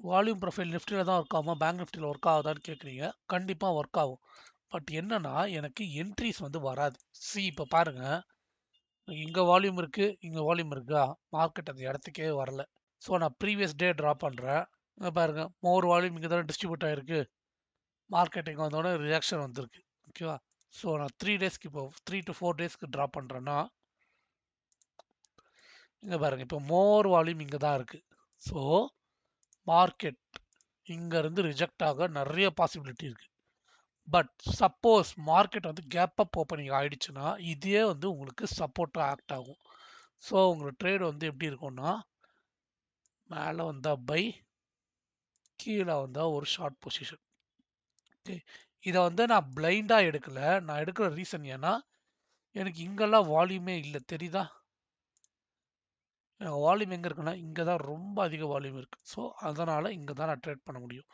Volume profile நிஃப்டியில் தான் work ஆகுமா பேங்க் நிஃப்டியில் ஒர்க் ஆகுதான்னு கேட்குறீங்க. கண்டிப்பாக ஒர்க் ஆகும். பட் என்னன்னா எனக்கு என்ட்ரிஸ் வந்து வராது. இப்போ பாருங்க, இங்கே வால்யூம் இருக்கு, இங்கே வால்யூம் இருக்கா, மார்க்கெட் அந்த இடத்துக்கே வரல. ஸோ நான் ப்ரீவியஸ் டே ட்ரா பண்ணுறேன். இங்கே பாருங்க, மோர் வால்யூம் இங்கே தானே டிஸ்ட்ரிபியூட் ஆகிருக்கு, மார்க்கெட் இங்கே வந்தோடனே ரியாக்ஷன் வந்திருக்கு. ஓகேவா? ஸோ நான் 3 டேஸ்க்கு இப்போ 3 to 4 டேஸ்க்கு ட்ரா பண்ணுறேன்னா இங்கே பாருங்க, இப்போ மோர் வால்யூம் இங்கே தான் இருக்கு. ஸோ மார்க்கெட் இங்கேருந்து ரிஜெக்ட் ஆக நிறைய பாசிபிலிட்டி இருக்கு. பட் சப்போஸ் மார்க்கெட் வந்து கேப் அப் ஓப்பனிங் ஆயிடுச்சுன்னா இதே வந்து உங்களுக்கு சப்போர்ட்டாக ஆக்ட் ஆகும். ஸோ உங்களுக்கு ட்ரேட் வந்து எப்படி இருக்கும்னா, மேலே வந்தால் பை, கீழே வந்தால் ஒரு ஷார்ட் பொசிஷன். ஓகே, இதை வந்து நான் பிளைண்டாக எடுக்கல. நான் எடுக்கிற ரீசன் ஏன்னா எனக்கு இங்கெல்லாம் வால்யூமே இல்லை, தெரியுதா? வால்யூம் எங்கே இருக்குன்னா இங்கே தான் ரொம்ப அதிக வால்யூம் இருக்குது. ஸோ அதனால் இங்கே தான் நான் ட்ரேட் பண்ண முடியும்.